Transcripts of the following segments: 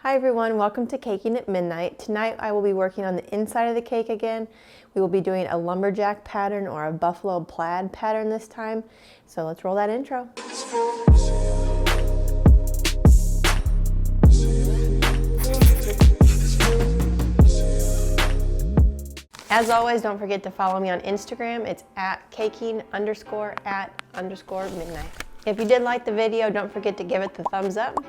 Hi everyone, welcome to Caking at Midnight. Tonight I will be working on the inside of the cake again. We will be doing a lumberjack pattern or a buffalo plaid pattern this time. So let's roll that intro. As always, don't forget to follow me on Instagram. It's at caking_at_midnight. If you did like the video, don't forget to give it the thumbs up.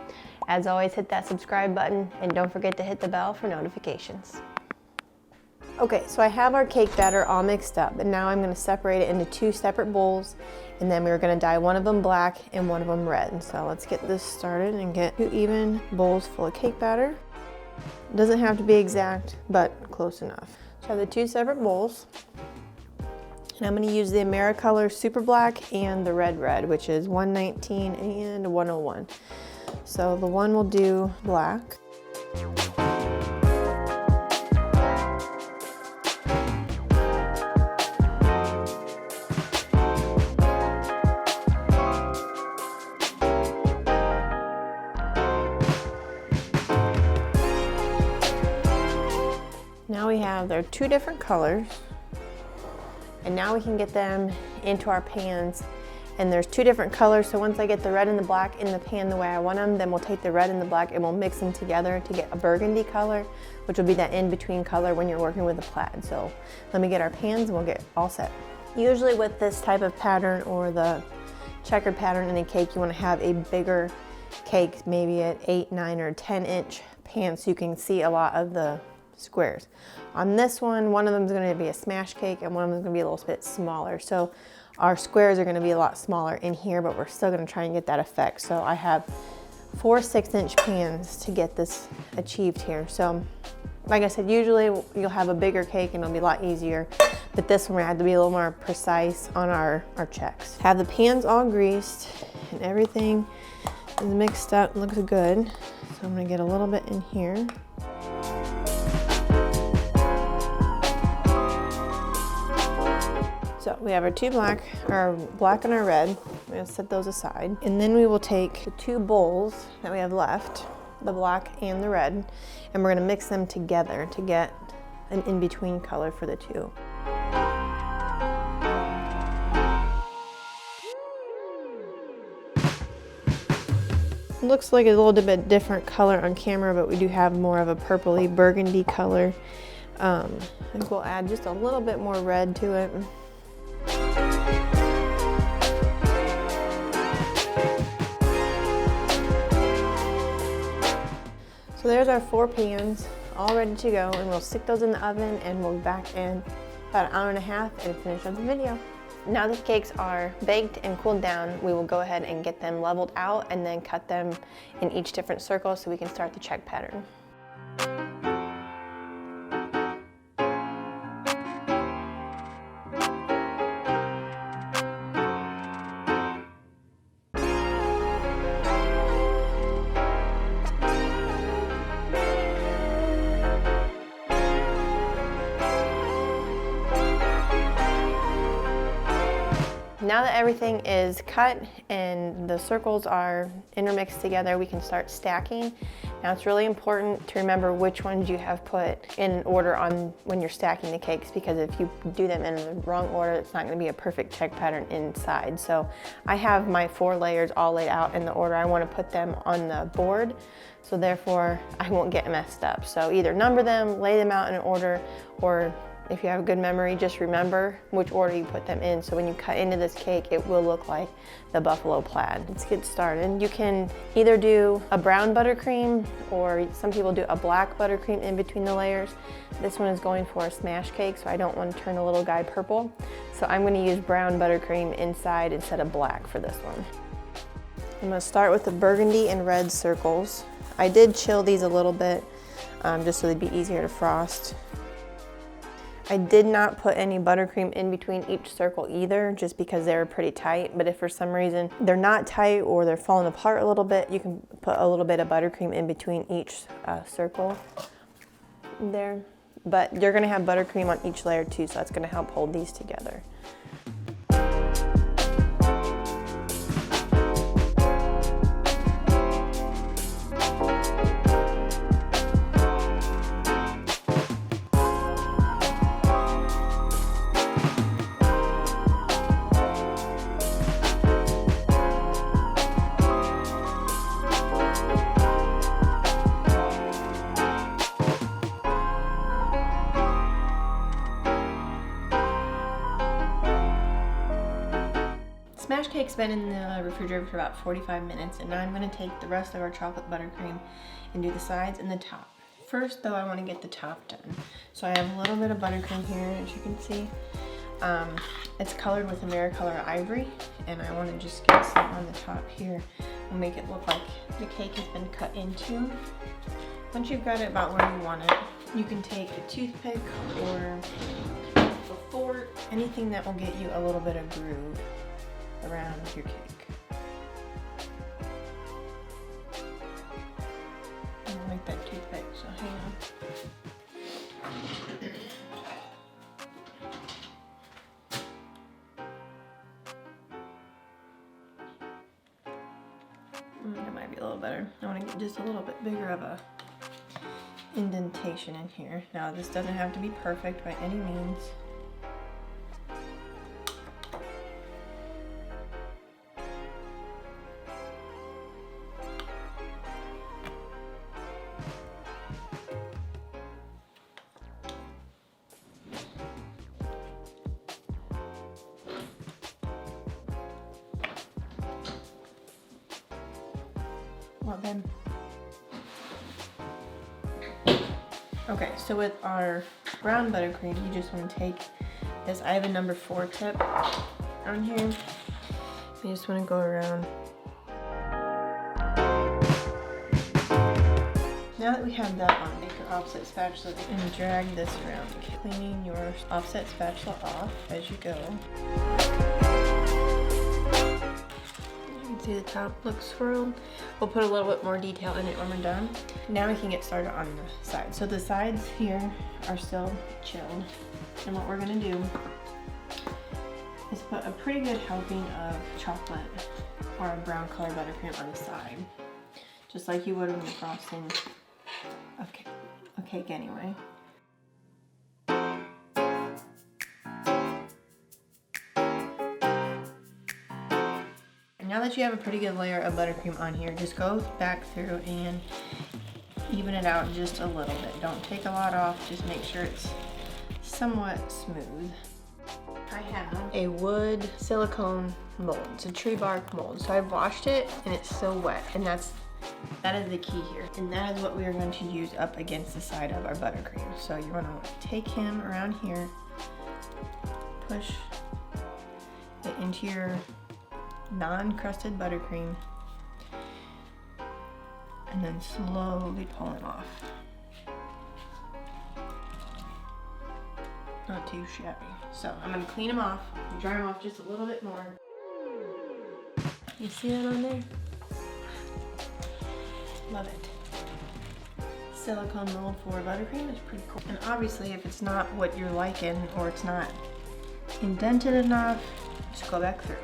As always, hit that subscribe button and don't forget to hit the bell for notifications. Okay, so I have our cake batter all mixed up and now I'm going to separate it into two separate bowls and then we're going to dye one of them black and one of them red. So let's get this started and get 2 even bowls full of cake batter. It doesn't have to be exact, but close enough. So I have the 2 separate bowls. And I'm going to use the AmeriColor Super Black and the Red, which is 119 and 101. So the one will do black. Now we have their 2 different colors. And now we can get them into our pans. And there's 2 different colors, so once I get the red and the black in the pan the way I want them, then we'll take the red and the black and we'll mix them together to get a burgundy color, which will be that in-between color when you're working with the plaid. So let me get our pans and we'll get all set. Usually with this type of pattern or the checkered pattern in a cake, you want to have a bigger cake, maybe an 8, 9, or 10-inch pan so you can see a lot of the squares. On this one of them is going to be a smash cake and one of them is going to be a little bit smaller. So our squares are going to be a lot smaller in here, but we're still going to try and get that effect. So I have 4 6-inch pans to get this achieved here. So like I said, usually you'll have a bigger cake and it'll be a lot easier, but this one we had to be a little more precise on our checks. Have the pans all greased and everything is mixed up, looks good. So I'm going to get a little bit in here. So we have our 2 black, our black and our red. We're gonna set those aside. And then we will take the 2 bowls that we have left, the black and the red, and we're gonna mix them together to get an in-between color for the 2. It looks like a little bit different color on camera, but we do have more of a purpley burgundy color. I think we'll add just a little bit more red to it. So there's our 4 pans all ready to go, and we'll stick those in the oven and we'll be back in about 1.5 hours and finish up the video. Now the cakes are baked and cooled down, we will go ahead and get them leveled out and then cut them in each different circle so we can start the check pattern. Now that everything is cut and the circles are intermixed together, we can start stacking. Now it's really important to remember which ones you have put in order on when you're stacking the cakes, because if you do them in the wrong order, it's not going to be a perfect check pattern inside. So I have my 4 layers all laid out in the order I want to put them on the board, so therefore I won't get messed up. So either number them, lay them out in an order, or if you have a good memory, just remember which order you put them in, so when you cut into this cake, it will look like the buffalo plaid. Let's get started. You can either do a brown buttercream, or some people do a black buttercream in between the layers. This one is going for a smash cake, so I don't want to turn the little guy purple. So I'm going to use brown buttercream inside instead of black for this one. I'm going to start with the burgundy and red circles. I did chill these a little bit, just so they'd be easier to frost. I did not put any buttercream in between each circle either, just because they were pretty tight. But if for some reason they're not tight or they're falling apart a little bit, you can put a little bit of buttercream in between each circle there. But you're gonna have buttercream on each layer too, so that's gonna help hold these together. cake's been in the refrigerator for about 45 minutes, and now I'm going to take the rest of our chocolate buttercream and do the sides and the top. First though, I want to get the top done. So I have a little bit of buttercream here, as you can see. It's colored with AmeriColor Ivory, and I want to just get some on the top here and make it look like the cake has been cut into. Once you've got it about where you want it, you can take a toothpick or a fork, anything that will get you a little bit of groove around your cake. I don't like that toothpick, so hang on. It might be a little better. I want to get just a little bit bigger of a indentation in here. Now this doesn't have to be perfect by any means. Well then. Okay, so with our brown buttercream, you just want to take this. I have a number 4 tip on here. You just want to go around. Now that we have that on, take your offset spatula and drag this around, cleaning your offset spatula off as you go. See, the top looks swirled. We'll put a little bit more detail in it when we're done. Now we can get started on the sides. So the sides here are still chilled. And what we're gonna do is put a pretty good helping of chocolate or a brown color buttercream on the side. Just like you would when you're frosting a cake anyway. Now that you have a pretty good layer of buttercream on here, just go back through and even it out just a little bit. Don't take a lot off, just make sure it's somewhat smooth. I have a wood silicone mold. It's a tree bark mold. So I've washed it and it's still wet, and that is the key here. And that is what we are going to use up against the side of our buttercream. So you're going to take him around here, push it into your non-crusted buttercream, and then slowly pull him off. Not too shabby. So I'm going to clean him off, dry him off just a little bit more. You see that on there? Love it. Silicone mold for buttercream is pretty cool. And obviously if it's not what you're liking or it's not indented enough, just go back through.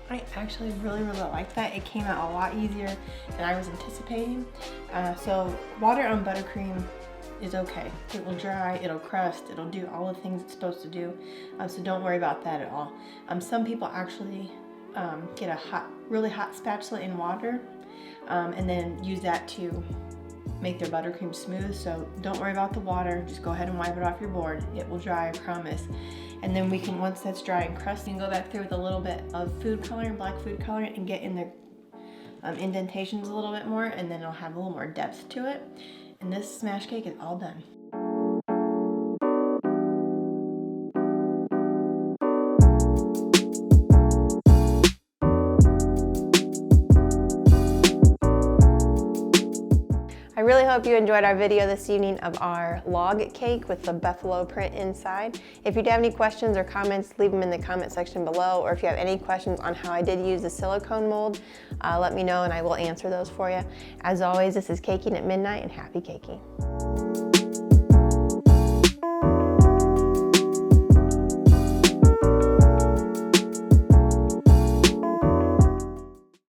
I actually really like that. It came out a lot easier than I was anticipating. So water on buttercream is okay. It will dry, it'll crust, it'll do all the things it's supposed to do. So don't worry about that at all. Some people actually get a really hot spatula in water and then use that to make their buttercream smooth. So don't worry about the water, just go ahead and wipe it off your board. It will dry, I promise. And then we can, once that's dry and crusty, go back through with a little bit of food color, black food color, and get in the indentations a little bit more, and then it'll have a little more depth to it. And this smash cake is all done. I really hope you enjoyed our video this evening of our log cake with the buffalo print inside. If you do have any questions or comments, leave them in the comment section below, or if you have any questions on how I did use the silicone mold, let me know and I will answer those for you. As always, this is Caking at Midnight, and happy caking.